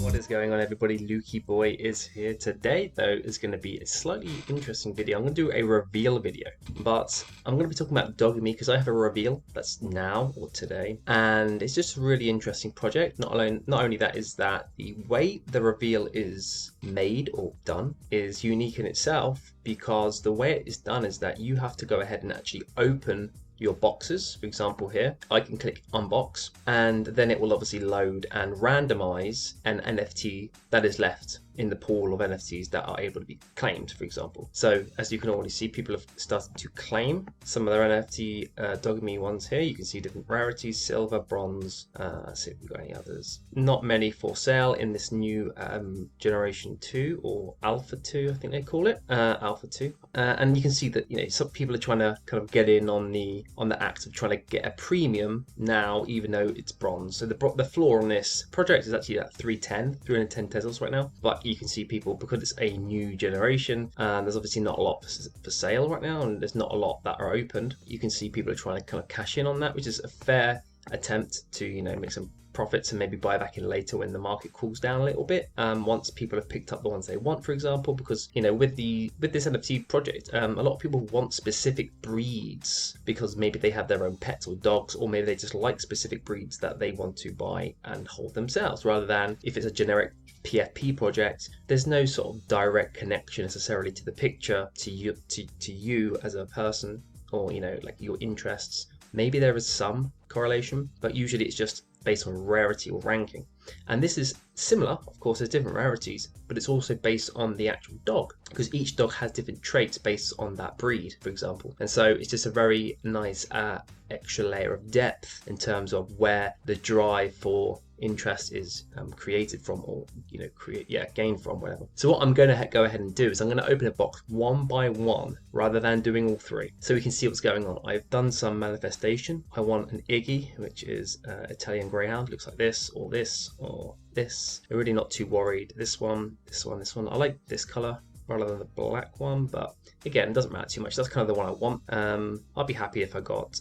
What is going on, everybody? Lukey Boy is here. Today, though, is going to be a slightly interesting video. I'm going to do a reveal video, but I'm going to be talking about Dogami because I have a reveal that's now or today, and it's just a really interesting project. Not only that is that the way the reveal is made or done is unique in itself, because the way it is done is that you have to go ahead and actually open your boxes. For example, here I can click unbox, and then it will obviously load and randomize an NFT that is left in the pool of NFTs that are able to be claimed, for example. So as you can already see, people have started to claim some of their NFT Dogami ones here. You can see different rarities: silver, bronze. Let's see if we've got any others. Not many for sale in this new generation 2 or alpha 2, I think they call it, alpha 2. And you can see that some people are trying to kind of get in on the act of trying to get a premium now, even though it's bronze. So the floor on this project is actually at 310 Teslas right now, but you can see people, because it's a new generation, there's obviously not a lot for sale right now, and there's not a lot that are opened. You can see people are trying to kind of cash in on that, which is a fair attempt to make some profits and maybe buy back in later when the market cools down a little bit, once people have picked up the ones they want, for example. Because with this NFT project, a lot of people want specific breeds because maybe they have their own pets or dogs, or maybe they just like specific breeds that they want to buy and hold themselves, rather than if it's a generic PFP project, there's no sort of direct connection necessarily to the picture, to you as a person, or like your interests. Maybe there is some correlation, but usually it's just based on rarity or ranking. And this is similar, of course, there's different rarities, but it's also based on the actual dog, because each dog has different traits based on that breed, for example. And so it's just a very nice extra layer of depth in terms of where the drive for interest is created from, or gained from, whatever. So what I'm going to go ahead and do is I'm going to open a box one by one rather than doing all three, so we can see what's going on. I've done some manifestation. I want an Iggy, which is Italian Greyhound, looks like this or this or this. I'm really not too worried. This one. I like this color rather than the black one, but again, it doesn't matter too much. That's kind of the one I want. I'll be happy if I got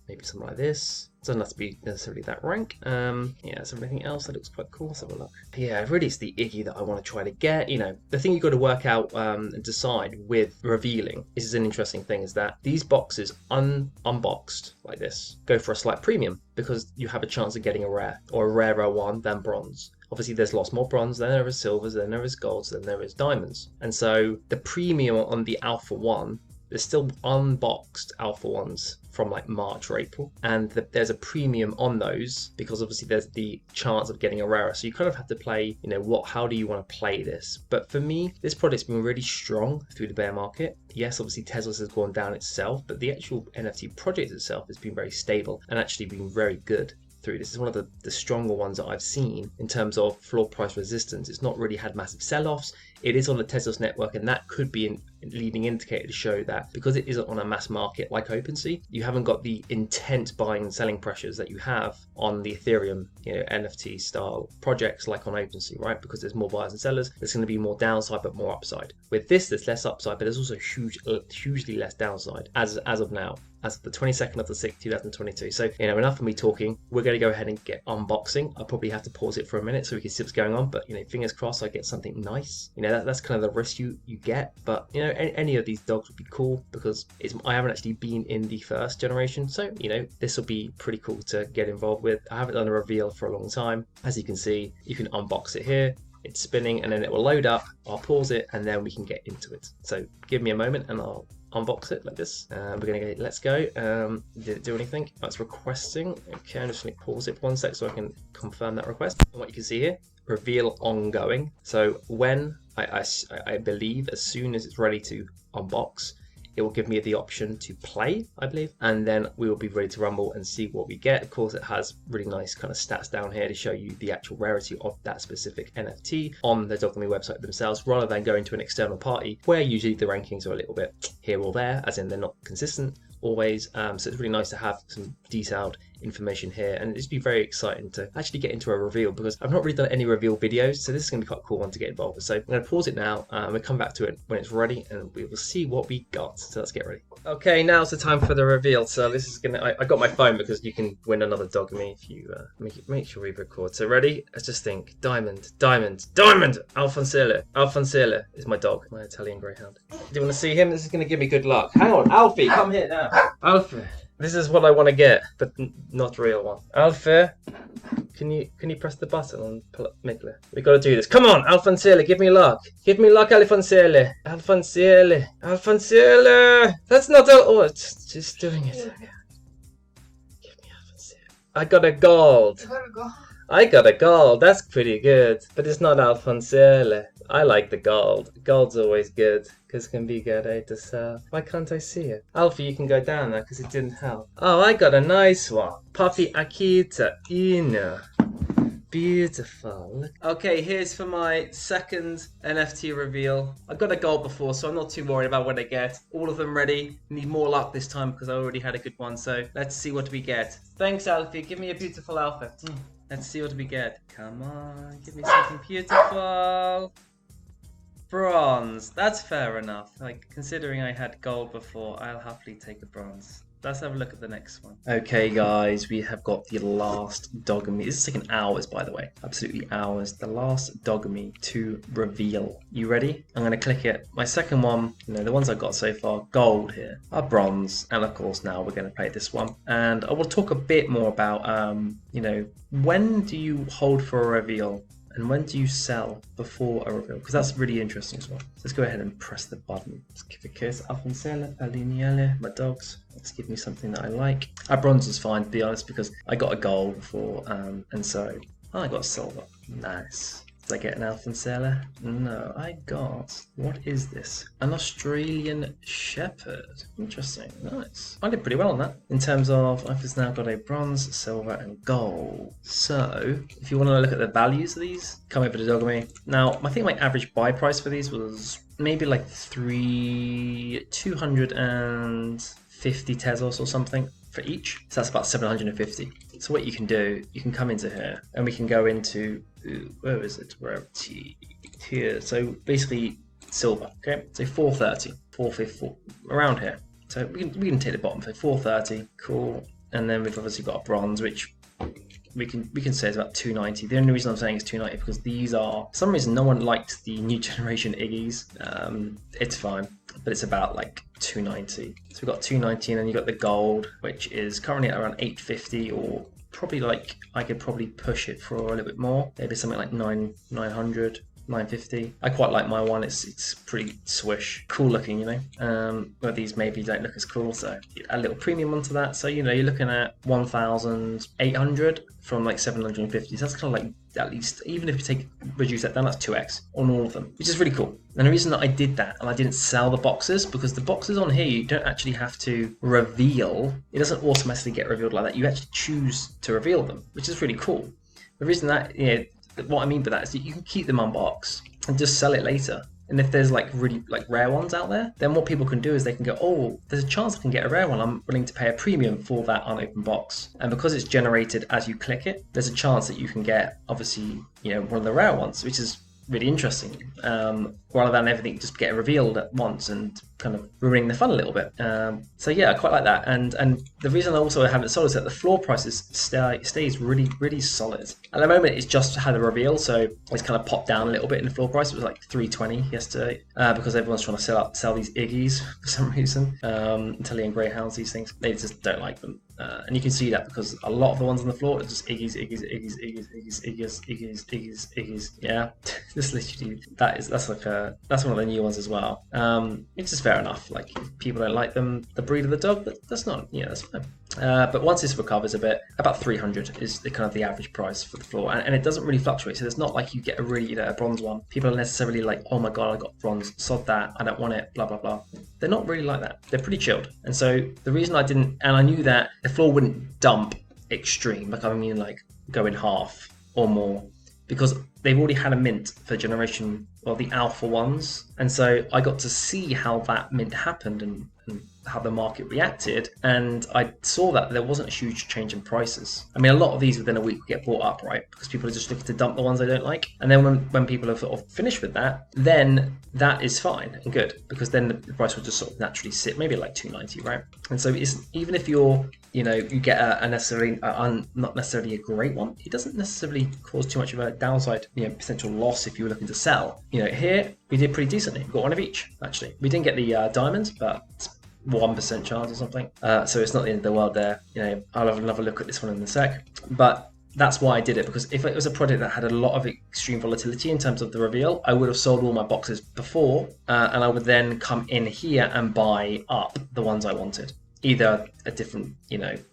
maybe something like this. It doesn't have to be necessarily that rank. Is there anything else that looks quite cool? Let's have a look. Yeah, really it's the Iggy that I want to try to get. The thing you've got to work out and decide with revealing, this is an interesting thing, is that these boxes unboxed like this go for a slight premium, because you have a chance of getting a rare, or a rarer one than bronze. Obviously, there's lots more bronze, then there is silvers, then there is golds, then there is diamonds. And so the premium on the Alpha 1, there's still unboxed Alpha 1s from like March or April, and there's a premium on those because obviously there's the chance of getting a rarer. So you kind of have to play, how do you want to play this? But for me, this project's been really strong through the bear market. Yes, obviously Tesla's has gone down itself, but the actual NFT project itself has been very stable and actually been very good through. This is one of the stronger ones that I've seen in terms of floor price resistance. It's not really had massive sell-offs. It is on the Tesla's network, and that could be a leading indicator to show that because it isn't on a mass market like OpenSea, you haven't got the intense buying and selling pressures that you have on the Ethereum, NFT style projects like on OpenSea, right? Because there's more buyers and sellers, there's going to be more downside but more upside. With this, there's less upside, but there's also hugely less downside as of now, as of the 22nd of the 6th, 2022. So, enough of me talking. We're going to go ahead and get unboxing. I'll probably have to pause it for a minute so we can see what's going on, but, fingers crossed I get something nice. That's kind of the risk you get, but, any of these dogs would be cool because I haven't actually been in the first generation. So, this will be pretty cool to get involved with. I haven't done a reveal for a long time. As you can see, you can unbox it here. It's spinning and then it will load up. I'll pause it and then we can get into it. So give me a moment and I'll unbox it like this. We're going to go, let's go. Did it do anything? Oh, it's requesting. Okay, I'm just going to pause it for 1 sec so I can confirm that request. And what you can see here, reveal ongoing. So when I believe as soon as it's ready to unbox, it will give me the option to play, I believe, and then we will be ready to rumble and see what we get. Of course, it has really nice kind of stats down here to show you the actual rarity of that specific NFT on the Dogami website themselves, rather than going to an external party where usually the rankings are a little bit here or there, as in they're not consistent always. So it's really nice to have some detailed information here, and it'd be very exciting to actually get into a reveal because I've not really done any reveal videos, so this is going to be quite a cool one to get involved with. So I'm going to pause it now, and we'll come back to it when it's ready, and we will see what we got. So let's get ready. Okay, now's the time for the reveal. So this is gonna. I got my phone because you can win another Dogami if you make sure we record. So ready? Let's just think. Diamond, diamond, diamond. Alphonsele. Alphonsele is my dog, my Italian greyhound. Do you want to see him? This is gonna give me good luck. Hang on, Alfie, come here now. Alfie. This is what I want to get, but not real one. Alfie, can you press the button on Mikle? We got to do this. Come on, Alphonsele, give me luck. Give me luck, Alphonsele. Alphonsele. Alphonsele. That's not all. Oh, it's just doing it. Okay. Give me Alphonsele. I got a gold. You got a gold? I got a gold. That's pretty good, but it's not Alphonsele. I like the gold. Gold's always good because it can be good to sell. Why can't I see it? Alfie, you can go down there because it didn't help. Oh, I got a nice one. Puppy Akita Ina. Beautiful. Look. Okay, here's for my second NFT reveal. I got a gold before, so I'm not too worried about what I get. All of them ready. Need more luck this time because I already had a good one. So let's see what we get. Thanks, Alfie. Give me a beautiful outfit. Let's see what we get. Come on, give me something beautiful. Bronze. That's fair enough. Like, considering I had gold before, I'll happily take a bronze. Let's have a look at the next one. Okay, guys, we have got the last Dogami. This is taking hours, by the way. Absolutely hours. The last Dogami to reveal. You ready? I'm going to click it. My second one, the ones I've got so far, gold here, are bronze. And of course, now we're going to play this one. And I will talk a bit more about, when do you hold for a reveal? And when do you sell before a reveal? Because that's really interesting as well. So let's go ahead and press the button. Let's give a kiss. Alphonsele, Aliniele, my dogs. Let's give me something that I like. Our bronze is fine, to be honest, because I got a gold before, and so I got silver. Nice. Did I get an Alphonsele? No, I got... What is this? An Australian Shepherd. Interesting. Nice. I did pretty well on that. In terms of, I've just now got a bronze, silver, and gold. So, if you want to look at the values of these, come over to Dogami. Now, I think my average buy price for these was maybe like 250 Tezos or something for each. So that's about 750. So what you can do, you can come into here and we can go into, where is it? Here. So basically silver, okay? So 430, 450, around here. So we can take the bottom for 430, cool. And then we've obviously got a bronze, which we can say is about 290. The only reason I'm saying it's 290 because these are, for some reason no one liked the new generation Iggy's. It's fine, but it's about like 290. So we've got 290 and then you got the gold, which is currently at around 850, or probably like I could probably push it for a little bit more, maybe something like 900. 950. I quite like my one. It's pretty swish, cool looking, but these maybe don't look as cool, so a little premium onto that. So you're looking at 1,800 from like 750. So that's kind of like, at least, even if you reduce that down, that's 2x on all of them, which is really cool. And the reason that I did that and I didn't sell the boxes, because the boxes on here you don't actually have to reveal. It doesn't automatically get revealed like that. You actually choose to reveal them, which is really cool. The reason that, what I mean by that is that you can keep them unboxed and just sell it later. And if there's like really like rare ones out there, then what people can do is they can go, oh, there's a chance I can get a rare one. I'm willing to pay a premium for that unopened box. And because it's generated as you click it, there's a chance that you can get, obviously, one of the rare ones, which is really interesting, rather than everything just get revealed at once and kind of ruining the fun a little bit. So yeah, I quite like that. And the reason I also haven't sold is that the floor prices stays really, really solid. At the moment, it's just had a reveal, so it's kind of popped down a little bit in the floor price. It was like 320 yesterday, because everyone's trying to sell these Iggy's for some reason. Italian greyhounds, these things, they just don't like them. And you can see that because a lot of the ones on the floor are just Iggy's. Yeah, this literally, that's one of the new ones as well. It's just fair enough. Like, if people don't like them, the breed of the dog, that's not, that's fine. But once this recovers a bit, about 300 is the kind of the average price for the floor, and it doesn't really fluctuate. So it's not like you get a really a bronze one. People are necessarily like, oh my god, I got bronze, sod that, I don't want it, blah blah blah. They're not really like that. They're pretty chilled. And so the reason I didn't, and I knew that the floor wouldn't dump extreme, like I mean like go in half or more, because they've already had a mint for generation, well, the alpha ones, and so I got to see how that mint happened and how the market reacted, and I saw that there wasn't a huge change in prices. I mean, a lot of these within a week would get bought up, right? Because people are just looking to dump the ones they don't like. And then when people have sort of finished with that, then that is fine and good, because then the price will just sort of naturally sit maybe like 290, right? And so it's, even if you're, you get a necessarily not necessarily a great one, it doesn't necessarily cause too much of a downside, potential loss if you were looking to sell. Here we did pretty decently. We got one of each, actually. We didn't get the diamonds, but 1% chance or something. So it's not the end of the world there. I'll have another look at this one in a sec. But that's why I did it, because if it was a project that had a lot of extreme volatility in terms of the reveal, I would have sold all my boxes before, and I would then come in here and buy up the ones I wanted. Either a different,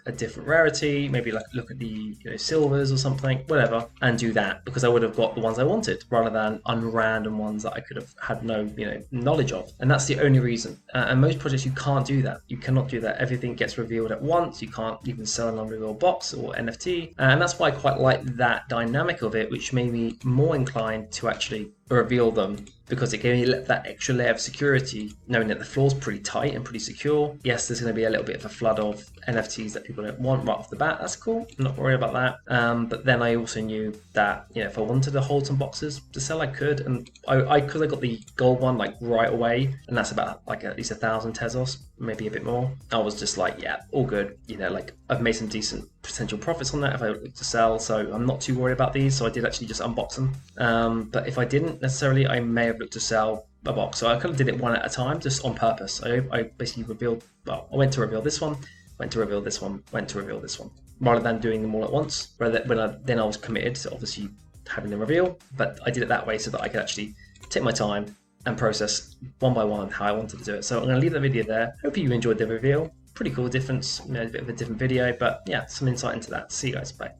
a different rarity, maybe like look at the silvers or something, whatever, and do that, because I would have got the ones I wanted rather than unrandom ones that I could have had no knowledge of. And that's the only reason. And most projects you can't do that. You cannot do that. Everything gets revealed at once. You can't even sell an unrevealed box or NFT. And that's why I quite like that dynamic of it, which made me more inclined to actually reveal them, because it gave me that extra layer of security, knowing that the floor's pretty tight and pretty secure. Yes, there's going to be a little bit of a flood of NFTs that people don't want right off the bat. That's cool. I'm not worried about that. But then I also knew that if I wanted to hold some boxes to sell, I could. And because I got the gold one like right away, and that's about like at least 1,000 Tezos, maybe a bit more. I was just like, yeah, all good. Like I've made some decent potential profits on that if I look to sell, so I'm not too worried about these. So I did actually just unbox them. But if I didn't necessarily, I may have looked to sell a box. So I kind of did it one at a time, just on purpose. I basically revealed, I went to reveal this one, went to reveal this one, went to reveal this one, rather than doing them all at once. Then I was committed to obviously having the reveal, but I did it that way so that I could actually take my time and process one by one how I wanted to do it. So I'm going to leave the video there. Hope you enjoyed the reveal. Pretty cool difference, a bit of a different video, but yeah, some insight into that. See you guys, bye.